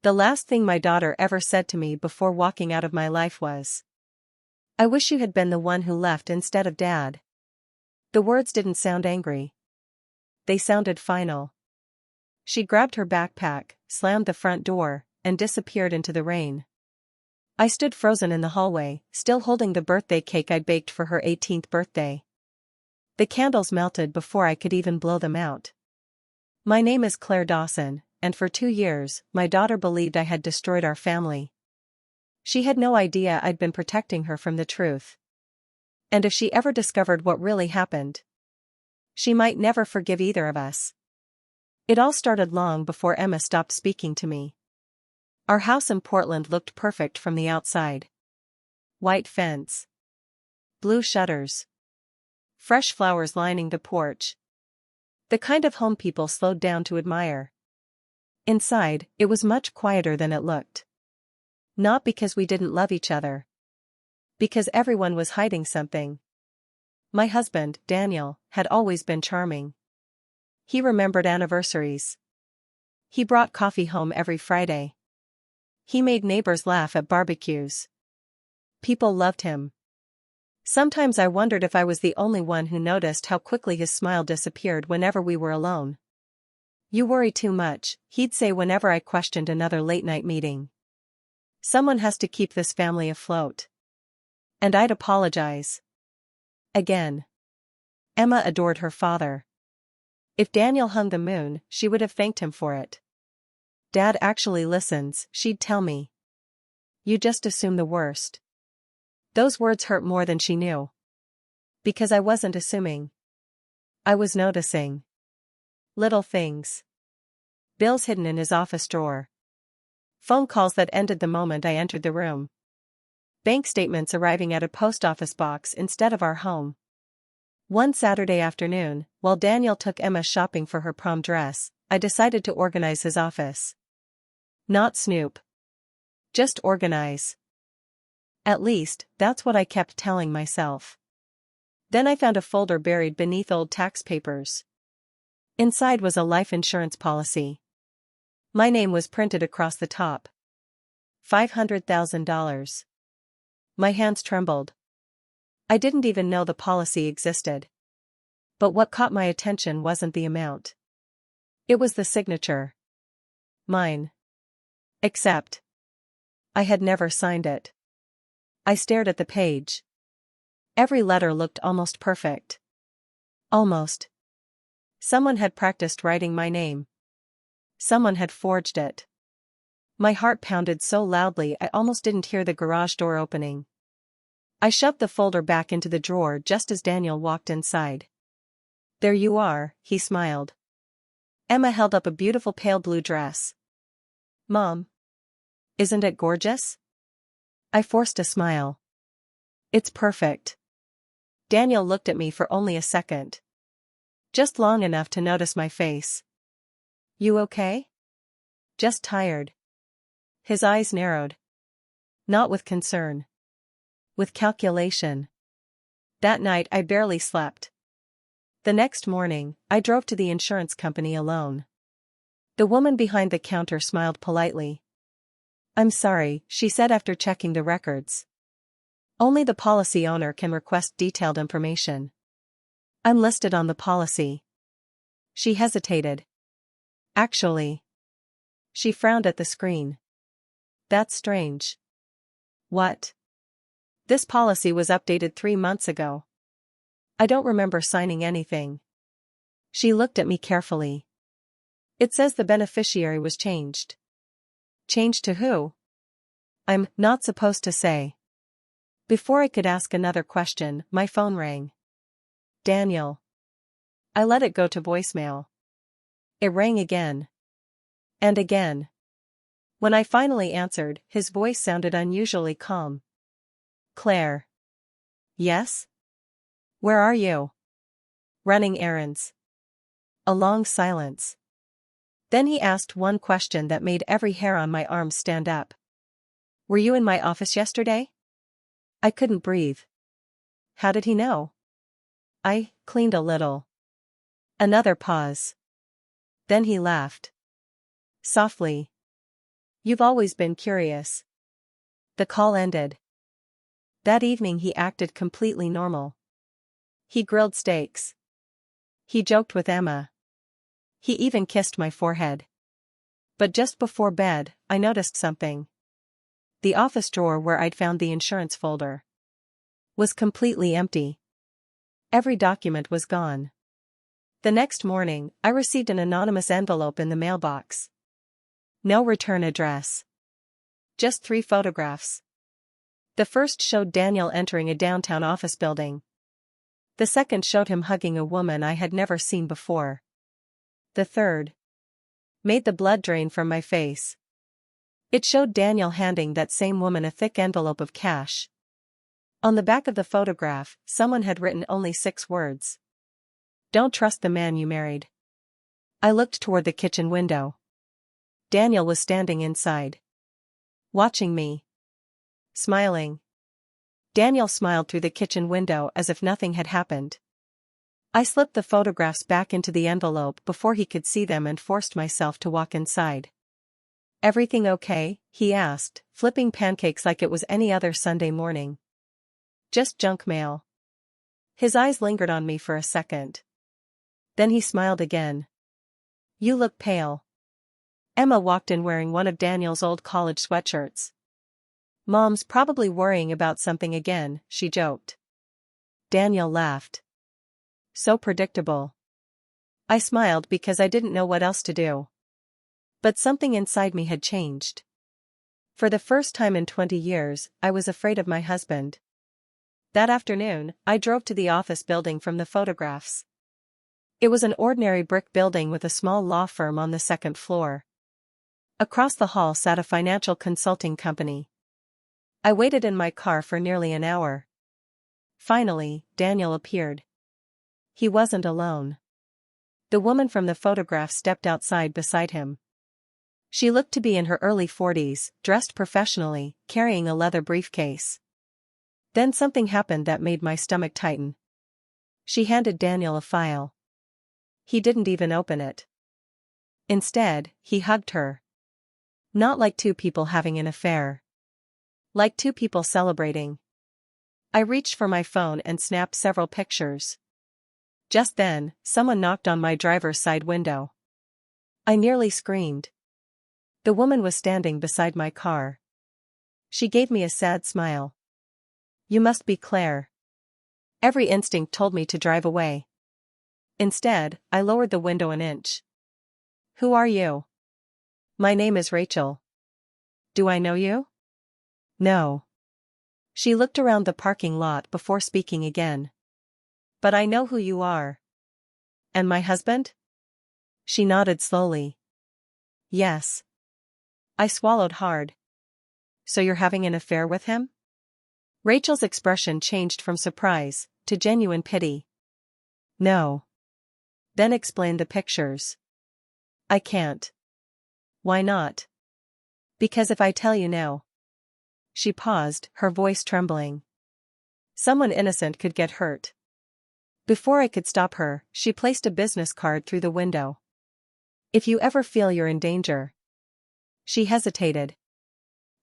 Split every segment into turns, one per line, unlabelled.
The last thing my daughter ever said to me before walking out of my life was, "I wish you had been the one who left instead of Dad." The words didn't sound angry. They sounded final. She grabbed her backpack, slammed the front door, and disappeared into the rain. I stood frozen in the hallway, still holding the birthday cake I'd baked for her 18th birthday. The candles melted before I could even blow them out. My name is Claire Dawson, and for 2 years, my daughter believed I had destroyed our family. She had no idea I'd been protecting her from the truth. And if she ever discovered what really happened, she might never forgive either of us. It all started long before Emma stopped speaking to me. Our house in Portland looked perfect from the outside. White fence. Blue shutters. Fresh flowers lining the porch. The kind of home people slowed down to admire. Inside, it was much quieter than it looked. Not because we didn't love each other. Because everyone was hiding something. My husband, Daniel, had always been charming. He remembered anniversaries. He brought coffee home every Friday. He made neighbors laugh at barbecues. People loved him. Sometimes I wondered if I was the only one who noticed how quickly his smile disappeared whenever we were alone. "You worry too much," he'd say whenever I questioned another late-night meeting. "Someone has to keep this family afloat." And I'd apologize. Again. Emma adored her father. If Daniel hung the moon, she would have thanked him for it. "Dad actually listens," she'd tell me. "You just assume the worst." Those words hurt more than she knew. Because I wasn't assuming. I was noticing. Little things. Bills hidden in his office drawer. Phone calls that ended the moment I entered the room. Bank statements arriving at a post office box instead of our home. One Saturday afternoon, while Daniel took Emma shopping for her prom dress, I decided to organize his office. Not snoop. Just organize. At least, that's what I kept telling myself. Then I found a folder buried beneath old tax papers. Inside was a life insurance policy. My name was printed across the top. $500,000. My hands trembled. I didn't even know the policy existed. But what caught my attention wasn't the amount. It was the signature. Mine. Except, I had never signed it. I stared at the page. Every letter looked almost perfect. Almost. Someone had practiced writing my name. Someone had forged it. My heart pounded so loudly I almost didn't hear the garage door opening. I shoved the folder back into the drawer just as Daniel walked inside. "There you are," he smiled. Emma held up a beautiful pale blue dress. "Mom. Isn't it gorgeous?" I forced a smile. "It's perfect." Daniel looked at me for only a second. Just long enough to notice my face. "You okay?" "Just tired." His eyes narrowed. Not with concern. With calculation. That night I barely slept. The next morning, I drove to the insurance company alone. The woman behind the counter smiled politely. "I'm sorry," she said after checking the records. "Only the policy owner can request detailed information." "I'm listed on the policy." She hesitated. "Actually." She frowned at the screen. "That's strange." "What?" "This policy was updated 3 months ago. I don't remember signing anything." She looked at me carefully. "It says the beneficiary was changed." "Changed to who?" "I'm not supposed to say." Before I could ask another question, my phone rang. "Daniel." I let it go to voicemail. It rang again. And again. When I finally answered, his voice sounded unusually calm. "Claire." "Yes?" "Where are you?" "Running errands." A long silence. Then he asked one question that made every hair on my arm stand up. "Were you in my office yesterday?" I couldn't breathe. How did he know? I cleaned a little. Another pause. Then he laughed. Softly. You've always been curious. The call ended. That evening he acted completely normal. He grilled steaks. He joked with Emma. He even kissed my forehead. But just before bed, I noticed something. The office drawer where I'd found the insurance folder was completely empty. Every document was gone. The next morning, I received an anonymous envelope in the mailbox. No return address. Just 3 photographs. The first showed Daniel entering a downtown office building. The second showed him hugging a woman I had never seen before. The third made the blood drain from my face. It showed Daniel handing that same woman a thick envelope of cash. On the back of the photograph, someone had written only 6 words. Don't trust the man you married. I looked toward the kitchen window. Daniel was standing inside, watching me. Smiling. Daniel smiled through the kitchen window as if nothing had happened. I slipped the photographs back into the envelope before he could see them and forced myself to walk inside. Everything okay? He asked, flipping pancakes like it was any other Sunday morning. Just junk mail. His eyes lingered on me for a second. Then he smiled again. You look pale. Emma walked in wearing one of Daniel's old college sweatshirts. Mom's probably worrying about something again, she joked. Daniel laughed. So predictable. I smiled because I didn't know what else to do. But something inside me had changed. For the first time in 20 years, I was afraid of my husband. That afternoon, I drove to the office building from the photographs. It was an ordinary brick building with a small law firm on the 2nd floor. Across the hall sat a financial consulting company. I waited in my car for nearly an hour. Finally, Daniel appeared. He wasn't alone. The woman from the photograph stepped outside beside him. She looked to be in her early 40s, dressed professionally, carrying a leather briefcase. Then something happened that made my stomach tighten. She handed Daniel a file. He didn't even open it. Instead, he hugged her. Not like 2 people having an affair. Like 2 people celebrating. I reached for my phone and snapped several pictures. Just then, someone knocked on my driver's side window. I nearly screamed. The woman was standing beside my car. She gave me a sad smile. You must be Claire. Every instinct told me to drive away. Instead, I lowered the window an inch. Who are you? My name is Rachel. Do I know you? No. She looked around the parking lot before speaking again. But I know who you are. And my husband? She nodded slowly. Yes. I swallowed hard. So you're having an affair with him? Rachel's expression changed from surprise to genuine pity. No. Then explain the pictures. I can't. Why not? Because if I tell you now. She paused, her voice trembling. Someone innocent could get hurt. Before I could stop her, she placed a business card through the window. If you ever feel you're in danger. She hesitated.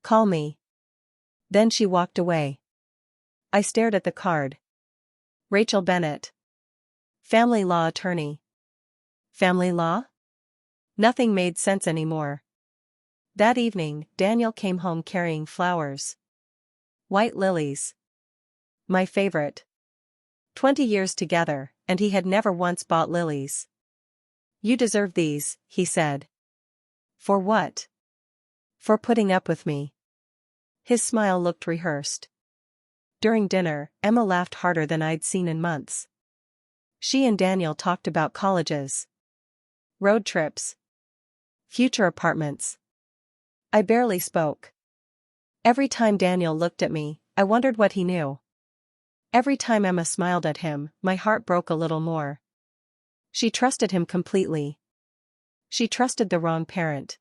Call me. Then she walked away. I stared at the card. Rachel Bennett. Family law attorney. Family law? Nothing made sense anymore. That evening, Daniel came home carrying flowers. White lilies. My favorite. 20 years together, and he had never once bought lilies. You deserve these, he said. For what? For putting up with me. His smile looked rehearsed. During dinner, Emma laughed harder than I'd seen in months. She and Daniel talked about colleges. Road trips. Future apartments. I barely spoke. Every time Daniel looked at me, I wondered what he knew. Every time Emma smiled at him, my heart broke a little more. She trusted him completely. She trusted the wrong parent.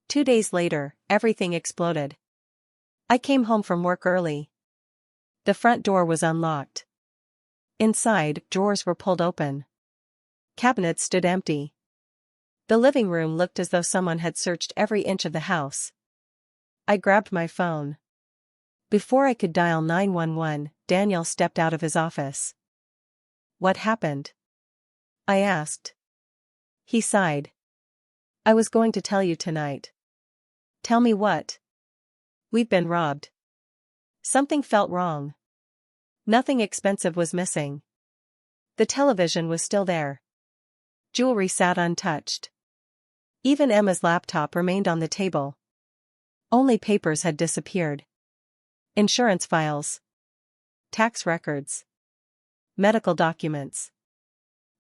2 days later, everything exploded. I came home from work early. The front door was unlocked. Inside, drawers were pulled open. Cabinets stood empty. The living room looked as though someone had searched every inch of the house. I grabbed my phone. Before I could dial 911, Daniel stepped out of his office. "What happened?" I asked. He sighed. "I was going to tell you tonight." "Tell me what?" "We've been robbed." Something felt wrong. Nothing expensive was missing. The television was still there. Jewelry sat untouched. Even Emma's laptop remained on the table. Only papers had disappeared. Insurance files. Tax records. Medical documents.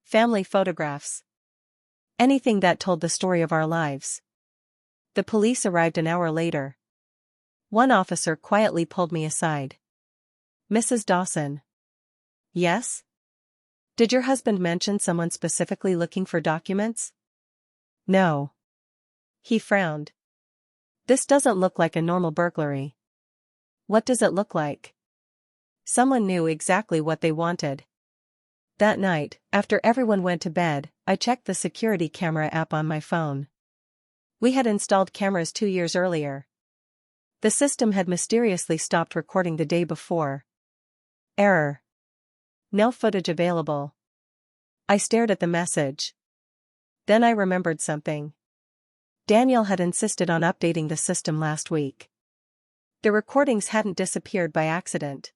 Family photographs. Anything that told the story of our lives. The police arrived an hour later. One officer quietly pulled me aside. "Mrs. Dawson." "Yes?" "Did your husband mention someone specifically looking for documents?" "No." He frowned. "This doesn't look like a normal burglary." "What does it look like?" "Someone knew exactly what they wanted." That night, after everyone went to bed, I checked the security camera app on my phone. We had installed cameras 2 years earlier. The system had mysteriously stopped recording the day before. Error. No footage available. I stared at the message. Then I remembered something. Daniel had insisted on updating the system last week. The recordings hadn't disappeared by accident.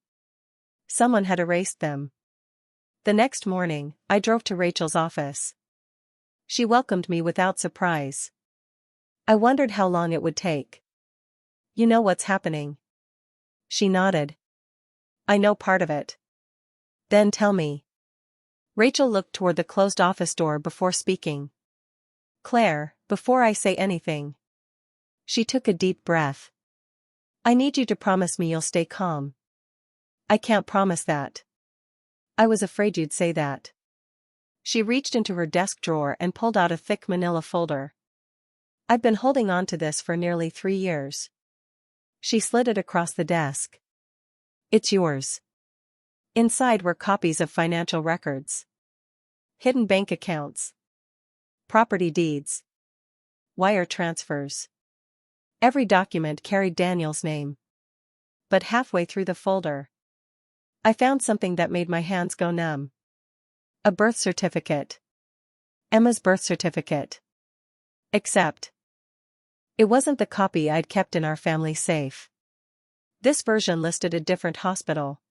Someone had erased them. The next morning, I drove to Rachel's office. She welcomed me without surprise. I wondered how long it would take. "You know what's happening?" She nodded. "I know part of it." "Then tell me." Rachel looked toward the closed office door before speaking. "Claire, before I say anything." She took a deep breath. "I need you to promise me you'll stay calm." "I can't promise that." "I was afraid you'd say that." She reached into her desk drawer and pulled out a thick manila folder. "I've been holding on to this for nearly 3 years." She slid it across the desk. "It's yours." Inside were copies of financial records. Hidden bank accounts. Property deeds. Wire transfers. Every document carried Daniel's name. But halfway through the folder, I found something that made my hands go numb. A birth certificate. Emma's birth certificate. Except, it wasn't the copy I'd kept in our family safe. This version listed a different hospital.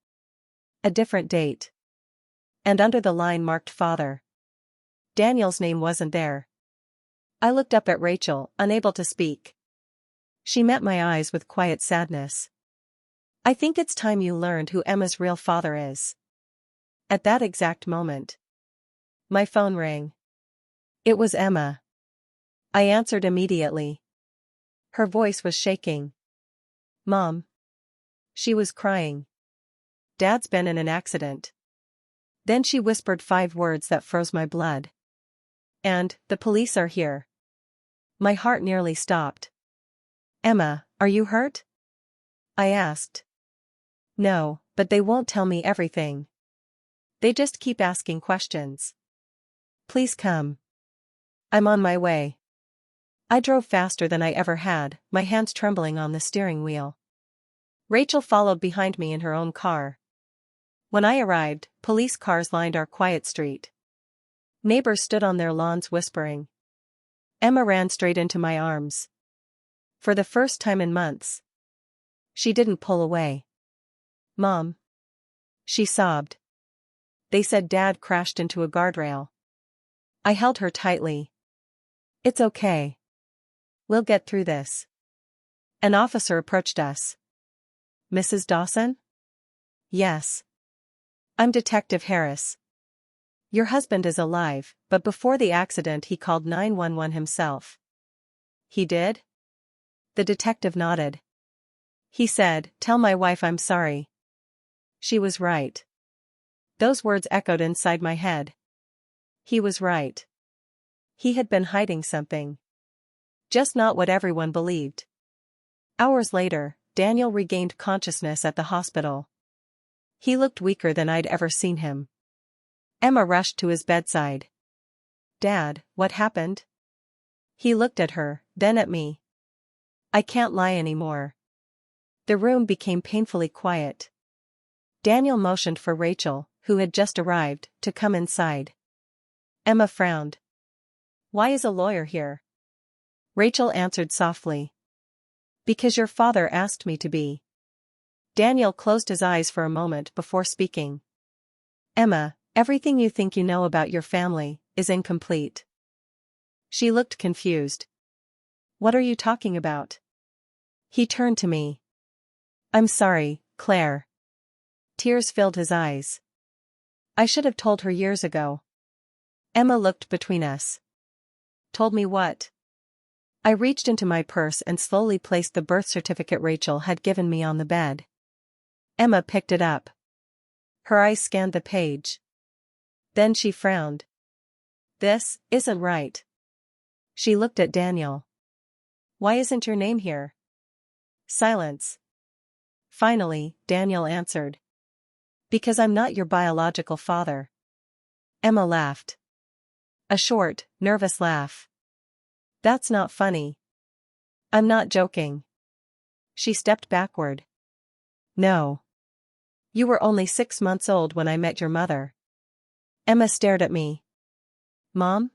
A different date. And under the line marked father. Daniel's name wasn't there. I looked up at Rachel, unable to speak. She met my eyes with quiet sadness. "I think it's time you learned who Emma's real father is." At that exact moment, my phone rang. It was Emma. I answered immediately. Her voice was shaking. "Mom." She was crying. "Dad's been in an accident." Then she whispered 5 words that froze my blood. "And, the police are here." My heart nearly stopped. "Emma, are you hurt?" I asked. "No, but they won't tell me everything. They just keep asking questions." "Please come." "I'm on my way." I drove faster than I ever had, my hands trembling on the steering wheel. Rachel followed behind me in her own car. When I arrived, police cars lined our quiet street. Neighbors stood on their lawns whispering. Emma ran straight into my arms. For the first time in months. She didn't pull away. "Mom." She sobbed. "They said Dad crashed into a guardrail." I held her tightly. "It's okay. We'll get through this." An officer approached us. "Mrs. Dawson?" "Yes. I'm Detective Harris. Your husband is alive, but before the accident he called 911 himself." "He did?" The detective nodded. "He said, 'Tell my wife I'm sorry.'" She was right. Those words echoed inside my head. He was right. He had been hiding something. Just not what everyone believed. Hours later, Daniel regained consciousness at the hospital. He looked weaker than I'd ever seen him. Emma rushed to his bedside. "Dad, what happened?" He looked at her, then at me. I can't lie anymore. The room became painfully quiet. Daniel motioned for Rachel, who had just arrived, to come inside. Emma frowned. Why is a lawyer here? Rachel answered softly. Because your father asked me to be. Daniel closed his eyes for a moment before speaking. Emma, everything you think you know about your family is incomplete. She looked confused. What are you talking about? He turned to me. I'm sorry, Claire. Tears filled his eyes. I should have told her years ago. Emma looked between us. Told me what? I reached into my purse and slowly placed the birth certificate Rachel had given me on the bed. Emma picked it up. Her eyes scanned the page. Then she frowned. This isn't right. She looked at Daniel. Why isn't your name here? Silence. Finally, Daniel answered. Because I'm not your biological father. Emma laughed. A short, nervous laugh. That's not funny. I'm not joking. She stepped backward. No. You were only 6 months old when I met your mother. Emma stared at me. Mom?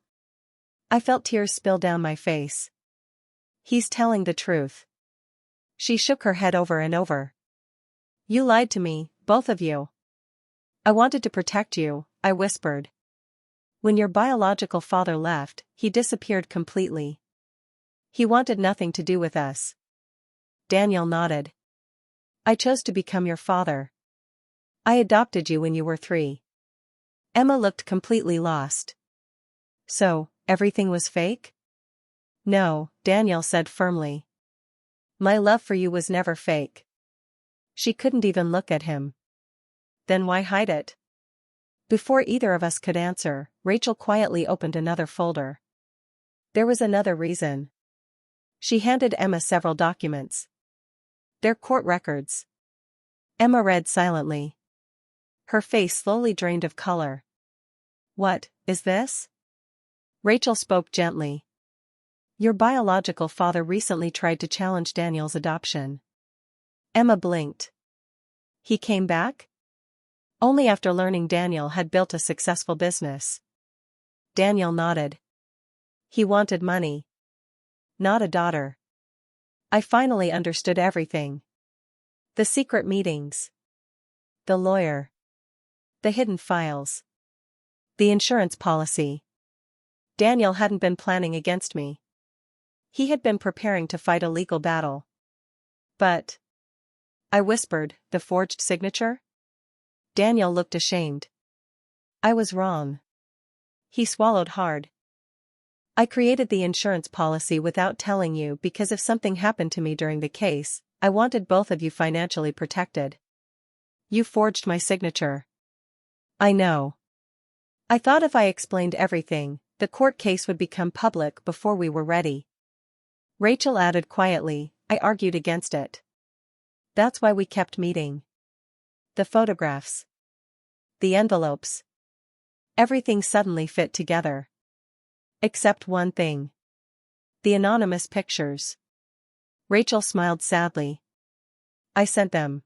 I felt tears spill down my face. He's telling the truth. She shook her head over and over. You lied to me, both of you. I wanted to protect you, I whispered. When your biological father left, he disappeared completely. He wanted nothing to do with us. Daniel nodded. I chose to become your father. I adopted you when you were 3. Emma looked completely lost. So, everything was fake? No, Daniel said firmly. My love for you was never fake. She couldn't even look at him. Then why hide it? Before either of us could answer, Rachel quietly opened another folder. There was another reason. She handed Emma several documents. They're court records. Emma read silently. Her face slowly drained of color. What is this? Rachel spoke gently. Your biological father recently tried to challenge Daniel's adoption. Emma blinked. He came back? Only after learning Daniel had built a successful business. Daniel nodded. He wanted money. Not a daughter. I finally understood everything. The secret meetings. The lawyer. The hidden files. The insurance policy. Daniel hadn't been planning against me. He had been preparing to fight a legal battle. But, I whispered, the forged signature? Daniel looked ashamed. I was wrong. He swallowed hard. I created the insurance policy without telling you because if something happened to me during the case, I wanted both of you financially protected. You forged my signature. I know. I thought if I explained everything, the court case would become public before we were ready. Rachel added quietly, I argued against it. That's why we kept meeting. The photographs. The envelopes. Everything suddenly fit together. Except one thing. The anonymous pictures. Rachel smiled sadly. I sent them.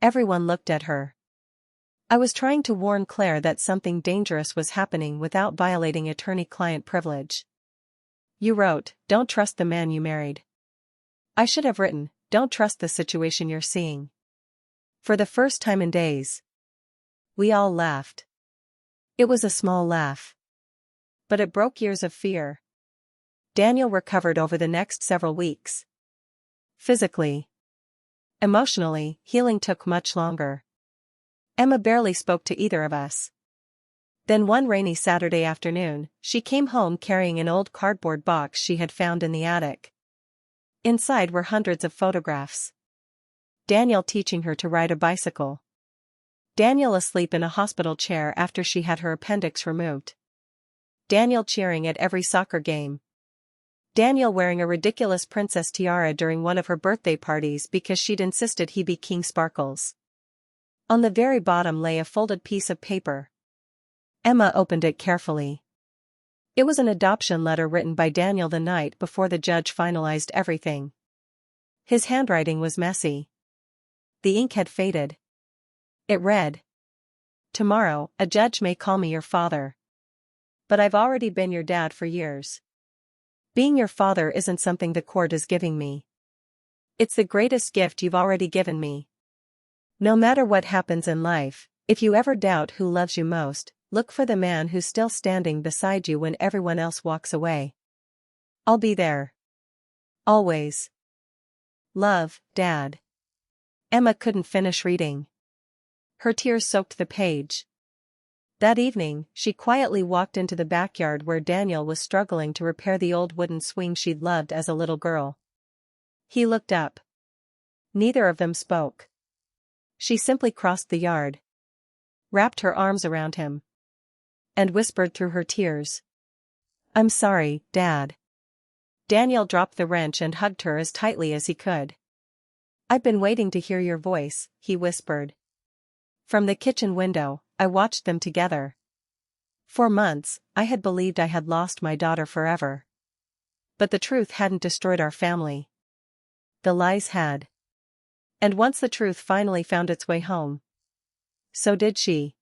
Everyone looked at her. I was trying to warn Claire that something dangerous was happening without violating attorney-client privilege. You wrote, don't trust the man you married. I should have written, don't trust the situation you're seeing. For the first time in days. We all laughed. It was a small laugh. But it broke years of fear. Daniel recovered over the next several weeks. Physically. Emotionally, healing took much longer. Emma barely spoke to either of us. Then one rainy Saturday afternoon, she came home carrying an old cardboard box she had found in the attic. Inside were hundreds of photographs. Daniel teaching her to ride a bicycle. Daniel asleep in a hospital chair after she had her appendix removed. Daniel cheering at every soccer game. Daniel wearing a ridiculous princess tiara during one of her birthday parties because she'd insisted he be King Sparkles. On the very bottom lay a folded piece of paper. Emma opened it carefully. It was an adoption letter written by Daniel the night before the judge finalized everything. His handwriting was messy. The ink had faded. It read, "Tomorrow, a judge may call me your father. But I've already been your dad for years. Being your father isn't something the court is giving me. It's the greatest gift you've already given me. No matter what happens in life, if you ever doubt who loves you most, look for the man who's still standing beside you when everyone else walks away. I'll be there. Always. Love, Dad." Emma couldn't finish reading. Her tears soaked the page. That evening, she quietly walked into the backyard where Daniel was struggling to repair the old wooden swing she'd loved as a little girl. He looked up. Neither of them spoke. She simply crossed the yard, wrapped her arms around him, and whispered through her tears, "I'm sorry, Dad." Daniel dropped the wrench and hugged her as tightly as he could. "I've been waiting to hear your voice," he whispered. "From the kitchen window, I watched them together. For months, I had believed I had lost my daughter forever. But the truth hadn't destroyed our family. The lies had. And once the truth finally found its way home, so did she."